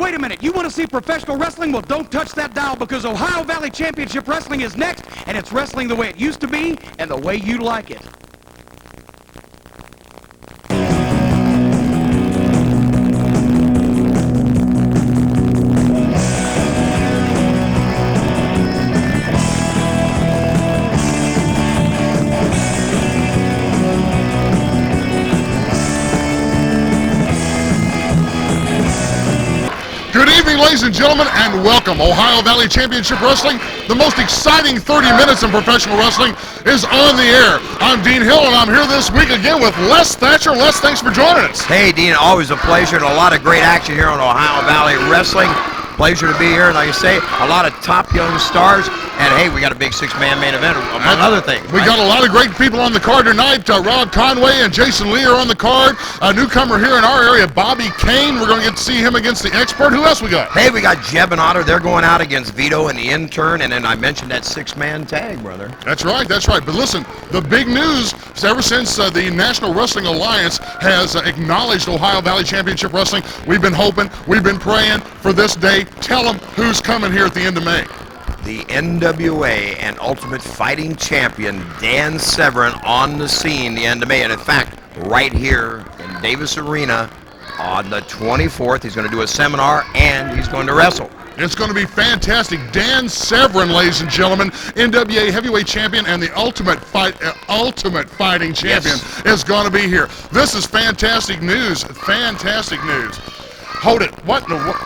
wait a minute. You want to see professional wrestling? Well, don't touch that dial, because Ohio Valley Championship Wrestling is next, and it's wrestling the way it used to be and the way you like it. Good evening, ladies and gentlemen, and welcome. Ohio Valley Championship Wrestling, the most exciting 30 minutes in professional wrestling, is on the air. I'm Dean Hill, and I'm here this week again with Les Thatcher. Les, thanks for joining us. Hey, Dean, always a pleasure, and a lot of great action here on Ohio Valley Wrestling. Pleasure to be here, and like I say, a lot of top young stars, and hey, we got a big six-man main event, among other things. We got a lot of great people on the card tonight. Rob Conway and Jason Lee are on the card. A newcomer here in our area, Bobby Kane. We're going to get to see him against the expert. Who else we got? Hey, we got Jeb and Otter. They're going out against Vito and the Intern, and then I mentioned that six-man tag, brother. That's right, that's right. But listen, the big news is ever since the National Wrestling Alliance has acknowledged Ohio Valley Championship Wrestling, we've been hoping, we've been praying for this day. Tell them who's coming here at the end of May. The NWA and Ultimate Fighting Champion, Dan Severn, on the scene the end of May. And in fact, right here in Davis Arena on the 24th, he's going to do a seminar and he's going to wrestle. It's going to be fantastic. Dan Severn, ladies and gentlemen, NWA Heavyweight Champion and the Ultimate Fighting Champion, is going to be here. This is fantastic news. Fantastic news. Hold it. What in the world?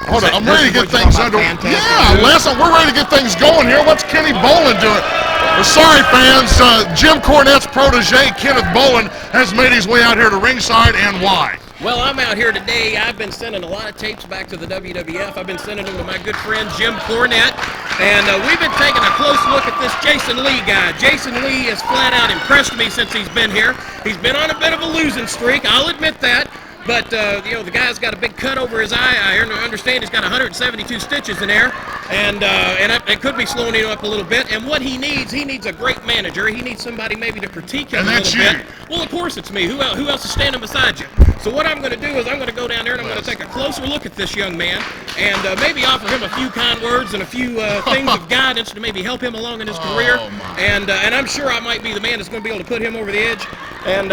Hold on, I'm ready to get things underway. Yeah, Les, we're ready to get things going here. What's Kenny Bolin doing? Well, sorry, fans. Jim Cornette's protege, Kenneth Bolin, has made his way out here to ringside, and why? Well, I'm out here today. I've been sending a lot of tapes back to the WWF. I've been sending them to my good friend Jim Cornette, and we've been taking a close look at this Jason Lee guy. Jason Lee has flat out impressed me since he's been here. He's been on a bit of a losing streak, I'll admit that. But, you know, the guy's got a big cut over his eye. I understand he's got 172 stitches in there, and it could be slowing him up a little bit. And what he needs a great manager. He needs somebody maybe to critique him a little bit. Well, of course it's me. Who else is standing beside you? So what I'm going to do is I'm going to go down there and I'm going to take a closer look at this young man and maybe offer him a few kind words and a few things of guidance to maybe help him along in his career. And I'm sure I might be the man that's going to be able to put him over the edge. And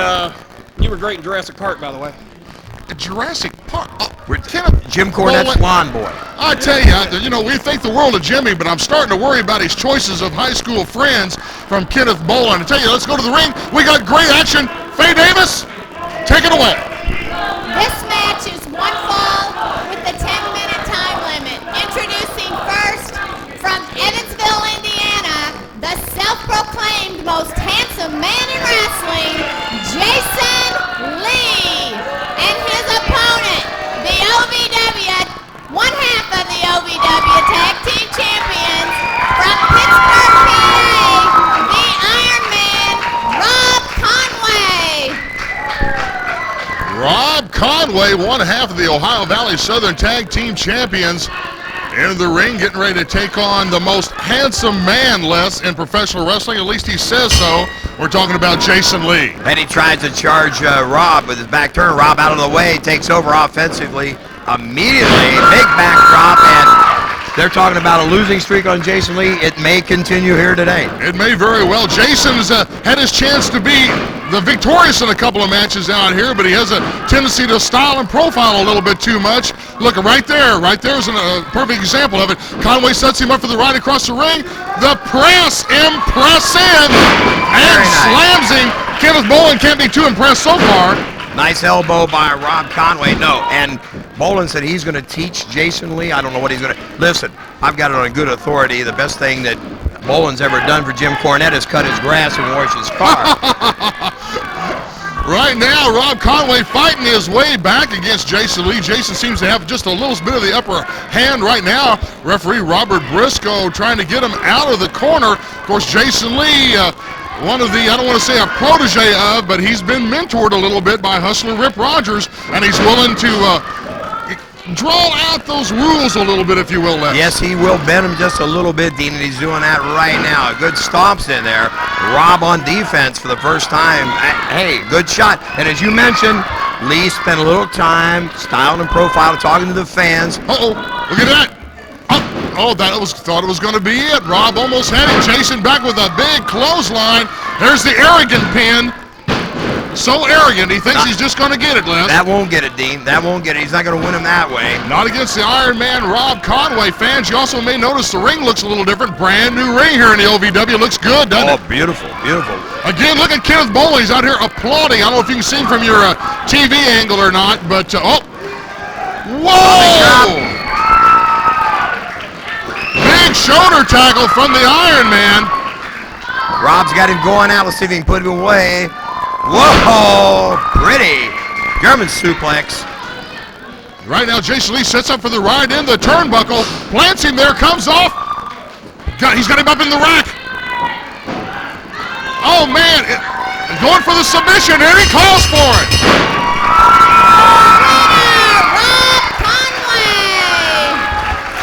you were great in Jurassic Park, by the way. Jurassic Park. Jim Cornette's blonde boy. I tell you, you know, we think the world of Jimmy, but I'm starting to worry about his choices of high school friends from Kenneth Bolin. I tell you, let's go to the ring. We got great action. Faye Davis, take it away. This match is one fall with the 10-minute time limit. Introducing first from Evansville, Indiana, the self-proclaimed most handsome man in wrestling, Jason Lee. And his opponent, the OVW, one half of the OVW Tag Team Champions from Pittsburgh, PA, the Ironman, Rob Rob Conway. Conway, one half of the Ohio Valley Southern Tag Team Champions, in the ring, getting ready to take on the most handsome man, Les, in professional wrestling. At least he says so. We're talking about Jason Lee. And he tries to charge Rob with his back turn. Rob out of the way, takes over offensively immediately. Big back drop, and they're talking about a losing streak on Jason Lee. It may continue here today. It may very well. Jason's had his chance to be the victorious in a couple of matches out here, but he has a tendency to style and profile a little bit too much. Look, right there's a perfect example of it. Conway sets him up for the right across the ring. The press, impress in, and slams him. Kenneth Bolin can't be too impressed so far. Nice elbow by Rob Conway. No, and Bolin said he's going to teach Jason Lee. I don't know what he's going to. Listen, I've got it on good authority. The best thing that Bolin's ever done for Jim Cornette is cut his grass and wash his car. Right now, Rob Conway fighting his way back against Jason Lee. Jason seems to have just a little bit of the upper hand right now. Referee Robert Briscoe trying to get him out of the corner. Of course, Jason Lee, one of the, I don't want to say a protege of, but he's been mentored a little bit by Hustler Rip Rogers, and he's willing to draw out those rules a little bit, if you will, Les. Yes, he will bend him just a little bit, Dean, and he's doing that right now. Good stomps in there. Rob on defense for the first time. Hey, good shot. And as you mentioned, Lee spent a little time styling and profile, talking to the fans. Uh-oh, look at that. Oh, thought it was going to be it. Rob almost had it. Jason back with a big clothesline. There's the arrogant pin. So arrogant, he thinks he's just going to get it, Les. That won't get it, Dean. That won't get it. He's not going to win him that way. Not against the Ironman Rob Conway fans. You also may notice the ring looks a little different. Brand new ring here in the OVW. Looks good, doesn't it? Oh, beautiful, beautiful. Again, look at Kenneth Bolin. He's out here applauding. I don't know if you can see him from your TV angle or not, but, oh. Whoa! Big shoulder tackle from the Ironman. Rob's got him going out. Let's see if he can put him away. Whoa, pretty. German suplex. Right now, Jason Lee sets up for the ride in the turnbuckle. Plants him there, comes off. He's got him up in the rack. Oh, man. Going for the submission, and he calls for it.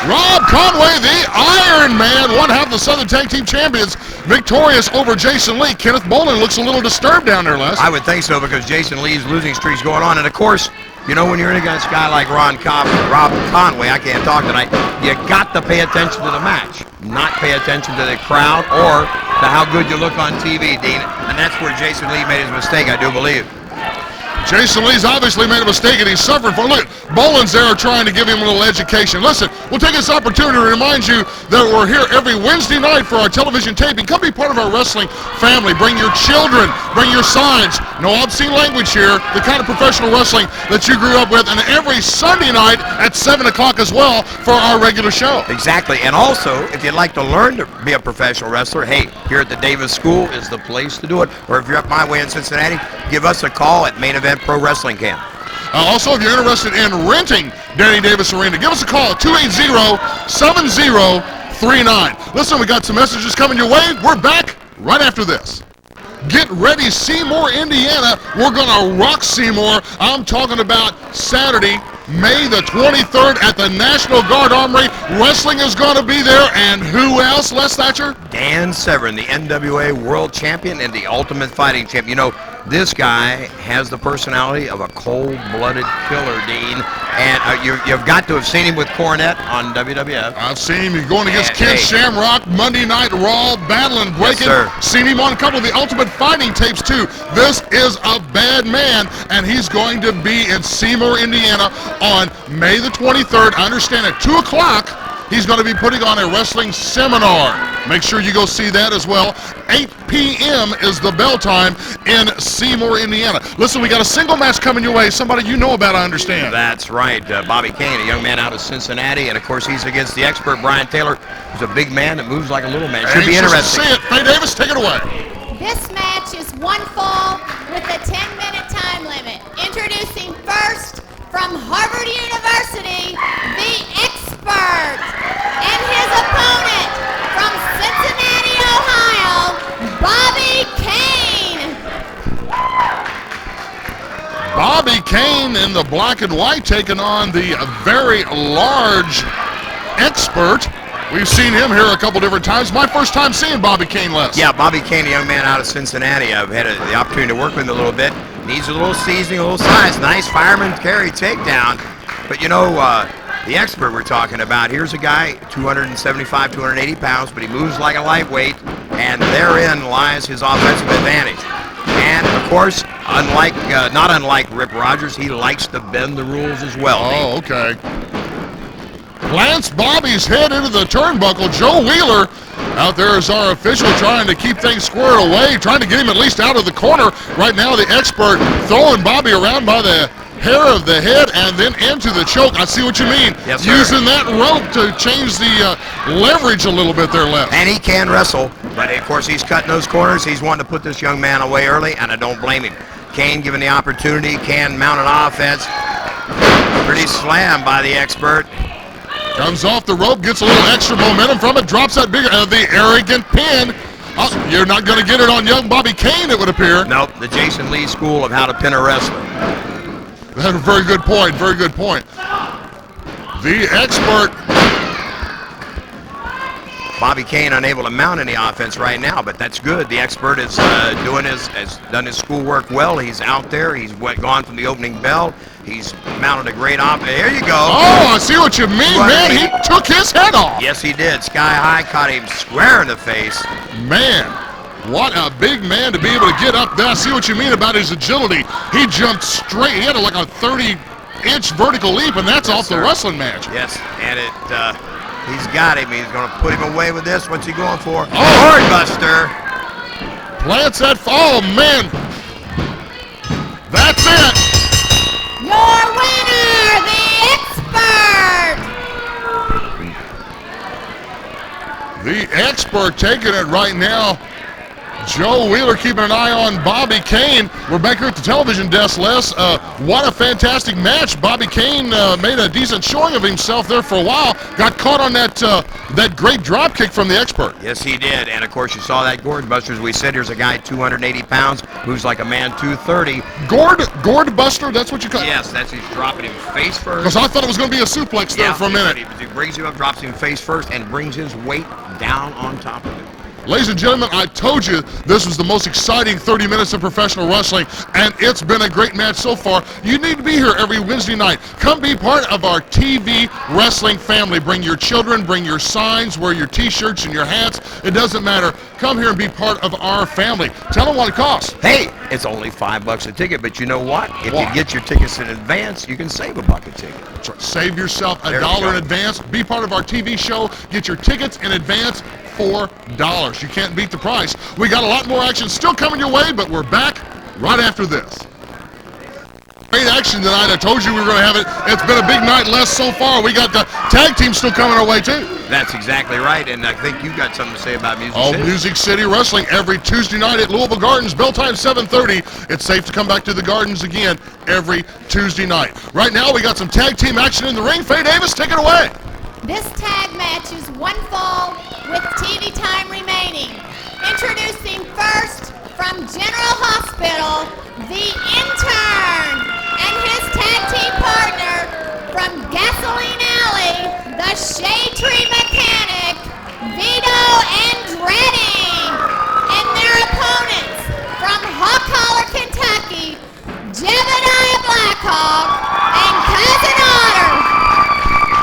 Rob Conway, the Iron Man, one half of the Southern Tag Team Champions, victorious over Jason Lee. Kenneth Bolin looks a little disturbed down there, Les. I would think so, because Jason Lee's losing streak's going on. And, of course, you know, when you're in against a guy like Rob Conway, I can't talk tonight, you got to pay attention to the match, not pay attention to the crowd or to how good you look on TV, Dean. And that's where Jason Lee made his mistake, I do believe. Jason Lee's obviously made a mistake, and he's suffering for it. Look, Bolin's there trying to give him a little education. Listen, we'll take this opportunity to remind you that we're here every Wednesday night for our television taping. Come be part of our wrestling family. Bring your children. Bring your signs. No obscene language here. The kind of professional wrestling that you grew up with. And every Sunday night at 7 o'clock as well for our regular show. Exactly. And also, if you'd like to learn to be a professional wrestler, hey, here at the Davis School is the place to do it. Or if you're up my way in Cincinnati, give us a call at Main Event Pro Wrestling Camp. Also, if you're interested in renting Danny Davis Arena, give us a call at 280-7039. Listen, we got some messages coming your way. We're back right after this. Get ready, Seymour, Indiana. We're going to rock Seymour. I'm talking about Saturday, May the 23rd at the National Guard Armory. Wrestling is going to be there. And who else, Les Thatcher? Dan Severn, the NWA World Champion and the Ultimate Fighting Champion. You know, this guy has the personality of a cold-blooded killer, Dean. And you've got to have seen him with Cornette on WWF. I've seen him going against Ken Shamrock, Monday Night Raw, battling, breaking. Yes, seen him on a couple of the Ultimate Fighting tapes, too. This is a bad man, and he's going to be in Seymour, Indiana on May the 23rd. I understand at 2 o'clock. He's going to be putting on a wrestling seminar. Make sure you go see that as well. 8 p.m. is the bell time in Seymour, Indiana. Listen, we got a single match coming your way. Somebody you know about, I understand. That's right. Bobby Kane, a young man out of Cincinnati. And, of course, he's against the expert Brian Taylor, who's a big man that moves like a little man. Should be interesting. See it. Faye Davis, take it away. This match is one fall with a 10-minute time limit. Introducing first from Harvard University, the expert, and his opponent from Cincinnati, Ohio, Bobby Kane. Bobby Kane in the black and white taking on the very large expert. We've seen him here a couple different times. My first time seeing Bobby Kane, Les. Yeah, Bobby Kane, a young man out of Cincinnati. I've had the opportunity to work with him a little bit. Needs a little seasoning, a little size. Nice fireman carry takedown. But you know, the expert we're talking about, here's a guy, 275, 280 pounds, but he moves like a lightweight, and therein lies his offensive advantage. And, of course, not unlike Rip Rogers, he likes to bend the rules as well. Oh, okay. Plants Bobby's head into the turnbuckle. Joe Wheeler out there is our official, trying to keep things squared away, trying to get him at least out of the corner. Right now, the expert throwing Bobby around by the hair of the head and then into the choke. I see what you mean. Yes, sir. Using that rope to change the leverage a little bit there, left. And he can wrestle, but of course he's cutting those corners. He's wanting to put this young man away early, and I don't blame him. Kane given the opportunity, can mount an offense. Pretty slam by the expert. Comes off the rope, gets a little extra momentum from it, drops that bigger, the arrogant pin. You're not going to get it on young Bobby Kane, it would appear. Nope, the Jason Lee school of how to pin a wrestler. That's a very good point, very good point. The expert Bobby Kane unable to mount any offense right now, but that's good. The expert is has done his schoolwork well. He's out there. He's gone from the opening bell. He's mounted a great offense. There you go. Oh, I see what you mean, man. He took his head off. Yes, he did. Sky high, caught him square in the face. Man, what a big man to be able to get up there. I see what you mean about his agility. He jumped straight. He had like a 30-inch vertical leap, and that's off the wrestling match. Yes, and he's got him. He's going to put him away with this. What's he going for? Board buster. Plants that. Oh, man. That's it. Your winner, the expert. The expert taking it right now. Joe Wheeler keeping an eye on Bobby Kane. We're back here at the television desk, Les. What a fantastic match. Bobby Kane made a decent showing of himself there for a while. Got caught on that great drop kick from the expert. Yes, he did. And, of course, you saw that gourd buster. As we said, here's a guy 280 pounds who's like a man 230. Gourd buster, that's what you call it? Yes, he's dropping him face first. Because I thought it was going to be a suplex there for a minute. He brings him up, drops him face first, and brings his weight down on top of him. Ladies and gentlemen, I told you this was the most exciting 30 minutes of professional wrestling, and it's been a great match so far. You need to be here every Wednesday night. Come be part of our TV wrestling family. Bring your children, bring your signs, wear your T-shirts and your hats. It doesn't matter. Come here and be part of our family. Tell them what it costs. Hey, it's only $5 a ticket, but you know what? If you get your tickets in advance, you can save $1 a ticket. That's right. Save yourself $1 in advance. Be part of our TV show. Get your tickets in advance. $4. You can't beat the price. We got a lot more action still coming your way, but we're back right after this. Great action tonight. I told you we were going to have it. It's been a big night, Les, so far. We got the tag team still coming our way, too. That's exactly right, and I think you got something to say about Music City. Music City Wrestling every Tuesday night at Louisville Gardens. Bell time 7:30. It's safe to come back to the Gardens again every Tuesday night. Right now, we got some tag team action in the ring. Faye Davis, take it away. This tag match is one fall with TV time remaining. Introducing first from General Hospital, the Intern, and his tag team partner from Gasoline Alley, the Shadetree Mechanic, Vito Andretti, and their opponents from Hawk Holler, Kentucky, Jebediah Blackhawk and Cousin Otter.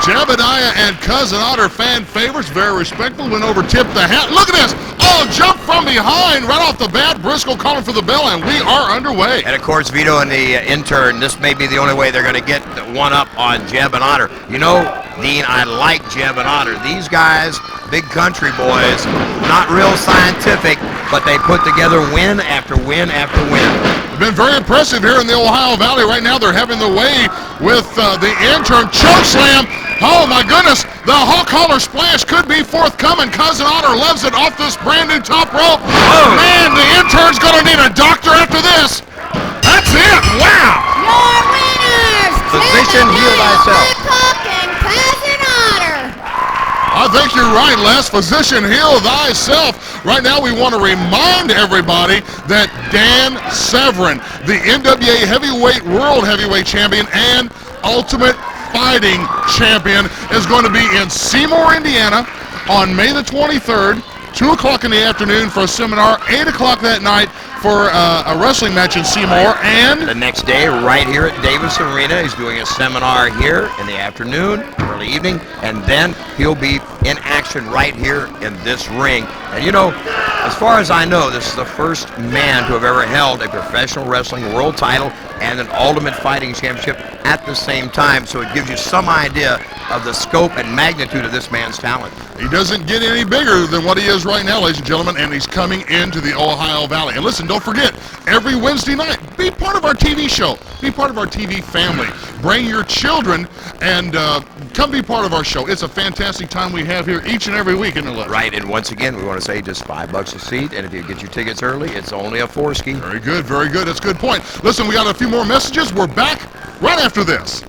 Jebediah and Cousin Otter, fan favorites, very respectful, went over, tipped the hat. Look at this! Oh, jump from behind right off the bat. Briscoe calling for the bell, and we are underway. And, of course, Vito and the Intern, this may be the only way they're going to get one up on Jeb and Otter. You know, Dean, I like Jeb and Otter. These guys, big country boys, not real scientific, but they put together win after win after win. Been very impressive here in the Ohio Valley. Right now, they're having the way with the Intern choke slam. Oh, my goodness. The Hawk Holler splash could be forthcoming. Cousin Otter loves it off this brand new top rope. Oh, man, the Intern's going to need a doctor after this. That's it. Wow. Your winners, Physician, heal thyself. Blackhawk and Cousin Otter. I think you're right, Les. Physician, heal thyself. Right now, we want to remind everybody that Dan Severn, the NWA World Heavyweight Champion and Ultimate Fighting Champion, is going to be in Seymour, Indiana on May the 23rd, 2 o'clock in the afternoon for a seminar, 8 o'clock that night for a wrestling match in Seymour, and the next day, right here at Davis Arena, he's doing a seminar here in the afternoon, early evening, and then he'll be in action right here in this ring. And you know, as far as I know, this is the first man to have ever held a professional wrestling world title and an Ultimate Fighting Championship at the same time, so it gives you some idea of the scope and magnitude of this man's talent. He doesn't get any bigger than what he is right now, ladies and gentlemen, and he's coming into the Ohio Valley. And listen, don't forget, every Wednesday night, be part of our TV show. Be part of our TV family. Bring your children and come be part of our show. It's a fantastic time we have here each and every week, isn't it, Les? Right, and once again, we want to say just $5 a seat, and if you get your tickets early, it's only a four-ski. Very good, very good. That's a good point. Listen, we got a few more messages. We're back right after this.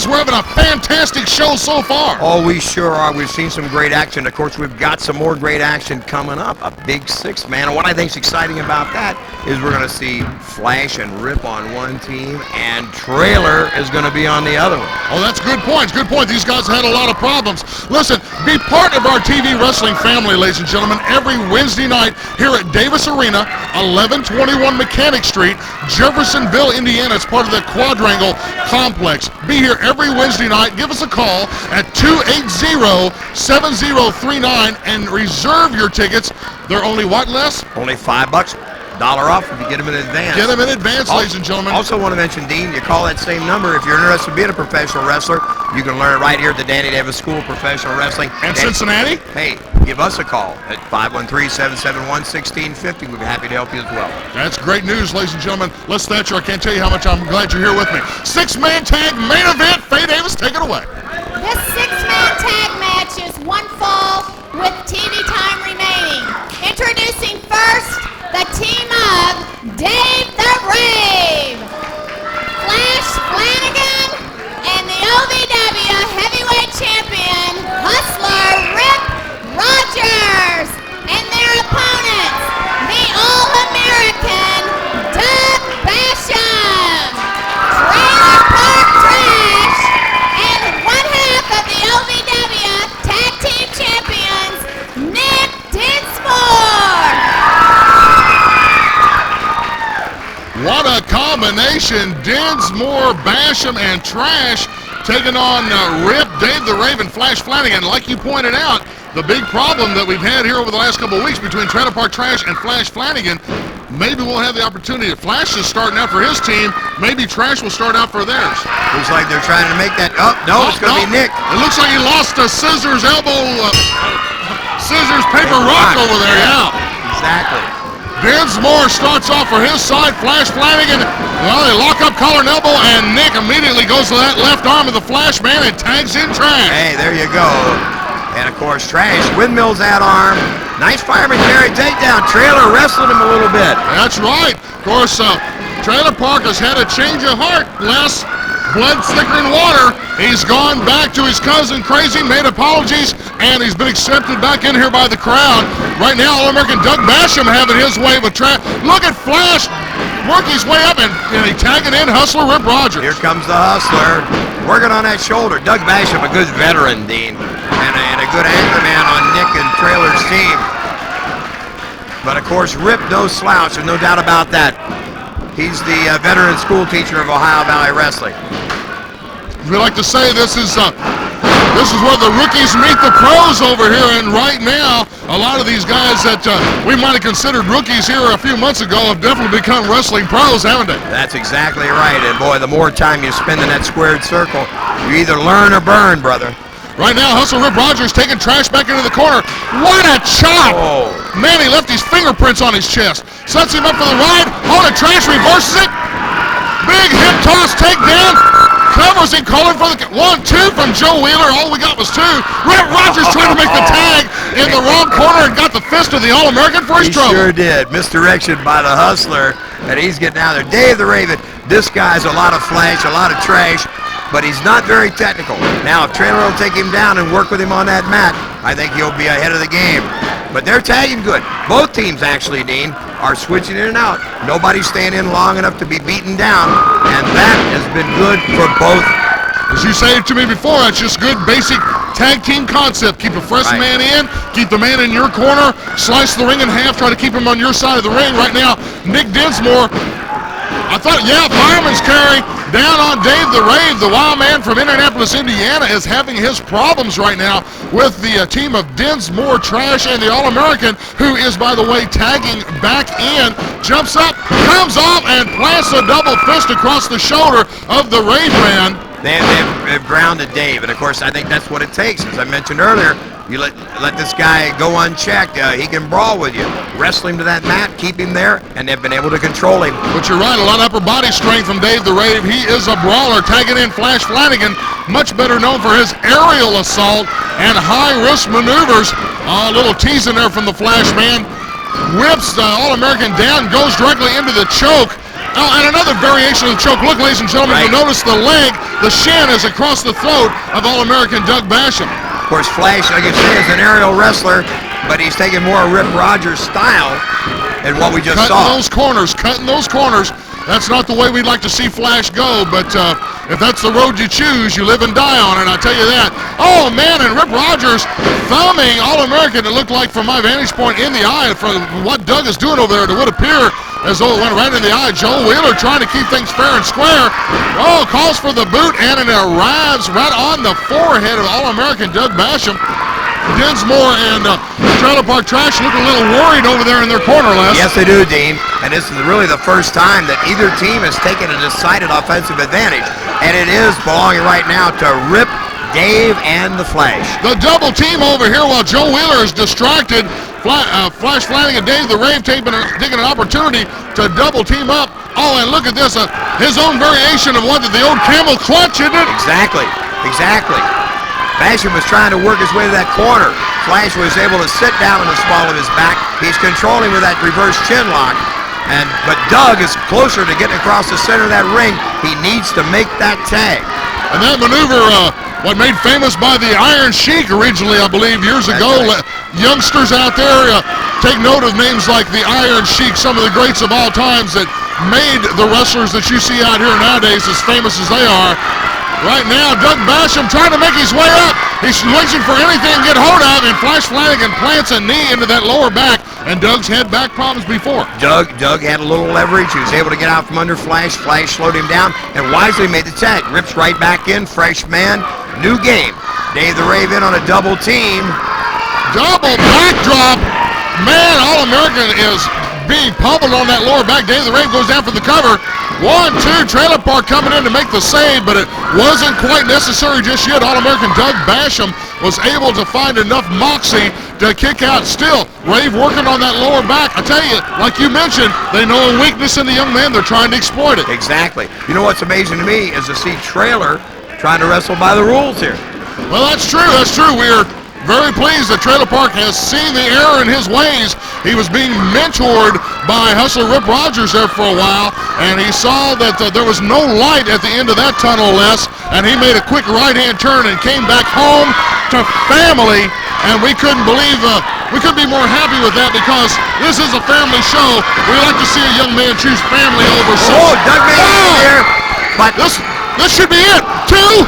We're having a fantastic show so far. Oh, we sure are. We've seen some great action. Of course, we've got some more great action coming up. A big six, man. And what I think's exciting about that is we're going to see Flash and Rip on one team, and Trailer is going to be on the other one. Oh, that's good points. Good point. These guys had a lot of problems. Listen, be part of our TV wrestling family, ladies and gentlemen, every Wednesday night here at Davis Arena, 1121 Mechanic Street, Jeffersonville, Indiana. It's part of the Quadrangle Complex. Be here every Wednesday night. Give us a call at 280-7039 and reserve your tickets. They're only what, Les? Only $5. $1 off if you get them in advance. Get them in advance, ladies and gentlemen. Also want to mention, Dean, you call that same number if you're interested in being a professional wrestler. You can learn it right here at the Danny Davis School of Professional Wrestling. And Cincinnati? Hey, give us a call at 513-771-1650. We'd be happy to help you as well. That's great news, ladies and gentlemen. Les Thatcher, I can't tell you how much I'm glad you're here with me. Six-man tag main event. Faye Davis, take it away. This six-man tag match is one fall with TV time remaining. Introducing first, the team of Dave the Rave, Flash Flanagan, and the OVW Heavyweight Champion, Hustler Rip Rogers, and their opponents, the All-American Doug Basham, Trailer Park Trash, and one half of the OVW Tag Team Champions, Nick Dinsmore. What a combination. Dinsmore, Basham, and Trash taking on Rip, Dave the Raven, Flash Flanagan. Like you pointed out, the big problem that we've had here over the last couple of weeks between Trailer Park Trash and Flash Flanagan, maybe we'll have the opportunity. Flash is starting out for his team. Maybe Trash will start out for theirs. Looks like they're trying to make that. Oh, no, it's going to be Nick. It looks like he lost a scissors elbow, scissors paper rock over there, yeah. Exactly. Dinsmore starts off for his side. Flash Flanagan, well, they lock up collar and elbow, and Nick immediately goes to that left arm of the Flash man and tags in Trash. Hey, there you go. And of course, Trash windmills that arm. Nice fireman carry takedown. Trailer wrestled him a little bit. That's right. Of course, Trailer Park has had a change of heart. Les, blood thicker than water. He's gone back to his cousin Crazy, made apologies, and he's been accepted back in here by the crowd. Right now, All-American Doug Basham having his way with Trash. Look at Flash work his way up, and he tagging in Hustler Rip Rogers. Here comes the Hustler, working on that shoulder. Doug Basham, a good veteran, Dean, and a good anchor man on Nick and Trailer's team. But of course, Rip no slouch, there's no doubt about that. He's the veteran school teacher of Ohio Valley Wrestling. We like to say this is where the rookies meet the pros over here, and right now, a lot of these guys that we might have considered rookies here a few months ago have definitely become wrestling pros, haven't they? That's exactly right, and boy, the more time you spend in that squared circle, you either learn or burn, brother. Right now, Hustler Rip Rogers taking Trash back into the corner. What a chop! Oh. Man, he left his fingerprints on his chest. Sets him up for the ride. Hold it, Trash reverses it. Big hip toss takedown. Covers him, calling for the 1-2 from Joe Wheeler. All we got was 2. Rip Rogers trying to make the tag in the wrong corner and got the fist of the All-American for his trouble. He sure did. Misdirection by the Hustler, and he's getting out there. Dave the Raven, this guy's a lot of flash, a lot of trash, but he's not very technical. Now, if Trailer will take him down and work with him on that mat, I think he'll be ahead of the game. But they're tagging good. Both teams, actually, Dean, are switching in and out. Nobody's staying in long enough to be beaten down, and that has been good for both. As you said to me before, that's just good basic tag team concept. Keep a fresh man in, keep the man in your corner, slice the ring in half, try to keep him on your side of the ring. Right now, Nick Dinsmore, I thought, yeah, fireman's carry down on Dave the Rave. The wild man from Indianapolis, Indiana, is having his problems right now with the team of Dinsmore, Trash, and the All-American, who is, by the way, tagging back in. Jumps up, comes off, and plants a double fist across the shoulder of the Rave man. They've grounded Dave, and of course, I think that's what it takes. As I mentioned earlier, you let this guy go unchecked. He can brawl with you. Wrestle him to that mat, keep him there, and they've been able to control him. But you're right, a lot of upper body strength from Dave the Rave. He is a brawler, tagging in Flash Flanagan, much better known for his aerial assault and high-risk maneuvers. A little teasing there from the Flash man. Whips the All-American down, goes directly into the choke. Oh, and another variation of the choke. Look, ladies and gentlemen, you'll notice the leg, the shin is across the throat of All-American Doug Basham. Of course, Flash, like you say, is an aerial wrestler. but he's taking more Rip Rogers style than what we just saw. Cutting those corners. That's not the way we'd like to see Flash go, but if that's the road you choose, you live and die on it, I'll tell you that. Oh, man, and Rip Rogers thumbing All-American, it looked like from my vantage point in the eye, from what Doug is doing over there, it would appear as though it went right in the eye. Joe Wheeler trying to keep things fair and square. Oh, calls for the boot, and it arrives right on the forehead of All-American Doug Basham. Dinsmore and Trailer Park Trash look a little worried over there in their corner, Les. Yes, they do, Dean. And this is really the first time that either team has taken a decided offensive advantage. And it is belonging right now to Rip, Dave, and the Flash. The double team over here while Joe Wheeler is distracted. Flash Flanagan, Dave the Rave taking an opportunity to double team up. Oh, and look at this. His own variation of what the old camel clutch, isn't it? Exactly. Basham was trying to work his way to that corner. Flash was able to sit down in the small of his back. He's controlling with that reverse chin lock. But Doug is closer to getting across the center of that ring. He needs to make that tag. And that maneuver, what made famous by the Iron Sheik originally, I believe, years ago. Right. Youngsters out there, take note of names like the Iron Sheik, some of the greats of all times that made the wrestlers that you see out here nowadays as famous as they are. Right now, Doug Basham trying to make his way up. He's reaching for anything to get hold of, and Flash Flanagan plants a knee into that lower back, and Doug's had back problems before. Doug had a little leverage. He was able to get out from under Flash. Flash slowed him down and wisely made the tag. Rips right back in, fresh man, new game. Dave the Rave in on a double team. Double backdrop. Man, All-American is being pummeled on that lower back. Dave the Rave goes down for the cover. 1-2, Trailer Park coming in to make the save, but it wasn't quite necessary just yet. All-American Doug Basham was able to find enough moxie to kick out. Still, Rave working on that lower back. I tell you, like you mentioned, they know a weakness in the young man. They're trying to exploit it. Exactly. You know what's amazing to me is to see Trailer trying to wrestle by the rules here. Well, that's true. We're very pleased that Trailer Park has seen the error in his ways. He was being mentored by Hustler Rip Rogers there for a while, and he saw that there was no light at the end of that tunnel, Les, and he made a quick right-hand turn and came back home to family, and we couldn't believe, we couldn't be more happy with that because this is a family show. We like to see a young man choose family over something. Oh, Doug made it here, but this should be it. 2,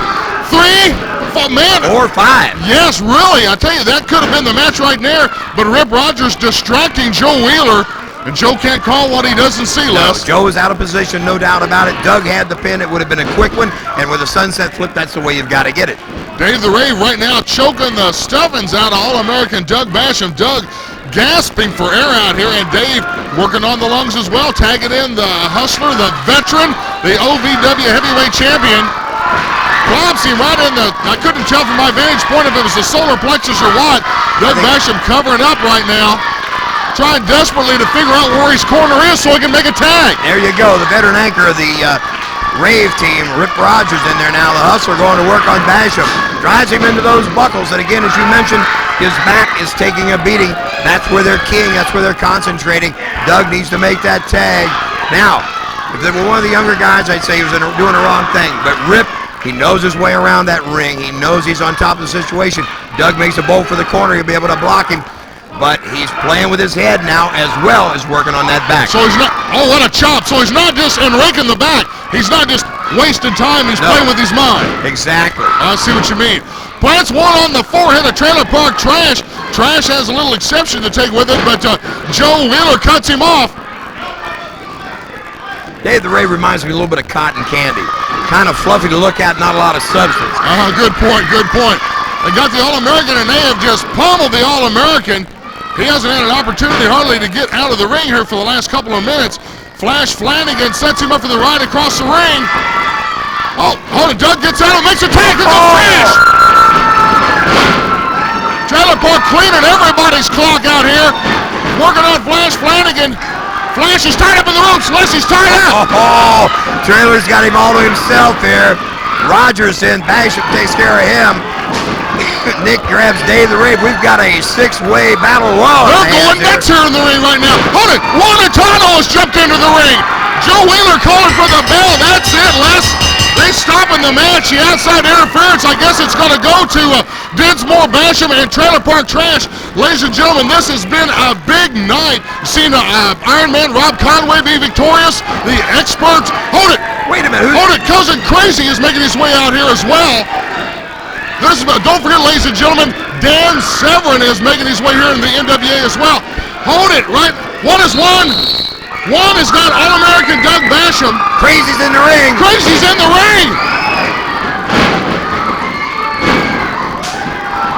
3, 4, man. 4, 5. Yes, really. I tell you, that could have been the match right there. But Rip Rogers distracting Joe Wheeler, and Joe can't call what he doesn't see, Les. Joe was out of position, no doubt about it. Doug had the pin. It would have been a quick one. And with a sunset flip, that's the way you've got to get it. Dave the Rave right now choking the stuffings out of All-American Doug Basham. Doug gasping for air out here, and Dave working on the lungs as well, tagging in the Hustler, the veteran, the OVW Heavyweight Champion. Plops him right in the, I couldn't tell from my vantage point if it was the solar plexus or what. Doug Basham covering up right now, trying desperately to figure out where his corner is so he can make a tag. There you go, the veteran anchor of the Rave team, Rip Rogers in there now. The Hustler going to work on Basham. Drives him into those buckles, and again, as you mentioned, his back is taking a beating. That's where they're keying, that's where they're concentrating. Doug needs to make that tag. Now, if they were one of the younger guys, I'd say he was doing the wrong thing, but Rip, he knows his way around that ring. He knows he's on top of the situation. Doug makes a bolt for the corner. He'll be able to block him. But he's playing with his head now as well as working on that back. So he's not, oh, what a chop. So he's not just raking the back. He's not just wasting time. He's playing with his mind. Exactly. I see what you mean. Plants one on the forehead of Trailer Park Trash. Trash has a little exception to take with it, but Joe Wheeler cuts him off. Dave the Rave reminds me a little bit of cotton candy. Kind of fluffy to look at, not a lot of substance. Good point. They got the All-American, and they have just pummeled the All-American. He hasn't had an opportunity hardly to get out of the ring here for the last couple of minutes. Flash Flanagan sets him up for the ride across the ring. Oh, hold it. Doug gets out and makes a tag. It's a finish. Trailer Park cleaning everybody's clock out here. Working on Flash Flanagan. Flash is tied up in the ropes. Leslie's tied up. Oh, Trailer's got him all to himself here. Rogers in. Basham takes care of him. Nick grabs Dave the Rave. We've got a 6-way battle royal. They're going nuts here in the ring right now. Hold it. Juanitano has jumped into the ring. Joe Wheeler calling for the bell. That's it, Les. They stopping the match. The outside interference, I guess it's going to go hello to Dinsmore, Basham, and Trailer Park Trash. Ladies and gentlemen, this has been a big night. You've seen Ironman Rob Conway be victorious. The experts, hold it. Wait a minute. Hold it, Cousin Crazy is making his way out here as well. Don't forget, ladies and gentlemen, Dan Severn is making his way here in the NWA as well. Hold it, right? One is one. One has got All-American Doug Basham. Crazy's in the ring. Crazy's in the ring.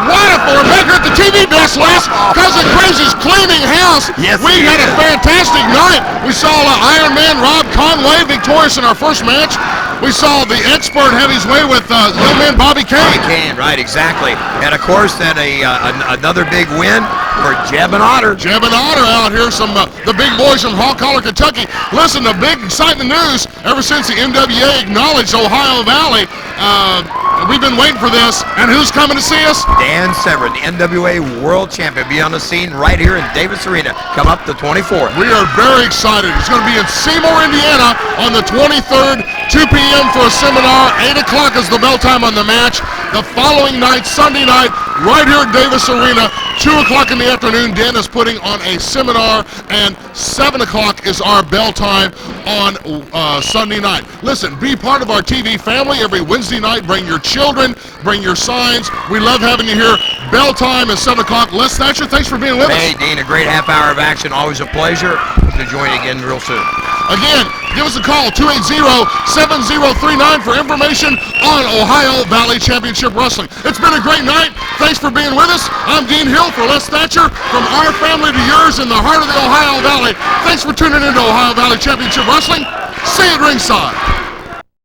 What for a maker at the TV best list. Cousin Crazy's cleaning house. Yes, we had a fantastic night. We saw Ironman Rob Conway victorious in our first match. We saw the expert have his way with little man Bobby Kane. Bobby Kane, right, exactly. And of course, then another big win for Jeb and Otter. Jeb and Otter out here, the big boys from Hawk Collar, Kentucky. Listen, the big excitement news ever since the NWA acknowledged Ohio Valley. We've been waiting for this, and who's coming to see us? Dan Severn, the NWA World Champion, be on the scene right here in Davis Arena. Come up the 24th. We are very excited. It's going to be in Seymour, Indiana on the 23rd, 2 p.m. for a seminar. 8 o'clock is the bell time on the match. The following night, Sunday night, right here at Davis Arena, 2 o'clock in the afternoon, Dan is putting on a seminar, and 7 o'clock is our bell time on Sunday night. Listen, be part of our TV family every Wednesday night. Bring your children, bring your signs. We love having you here. Bell time is 7 o'clock. Les Thatcher, thanks for being with us. Hey, Dean, a great half hour of action. Always a pleasure to join you again real soon. Again, give us a call, 280-7039 for information on Ohio Valley Championship Wrestling. It's been a great night. Thanks for being with us. I'm Dean Hill for Les Thatcher. From our family to yours in the heart of the Ohio Valley. Thanks for tuning into Ohio Valley Championship Wrestling. See you at ringside.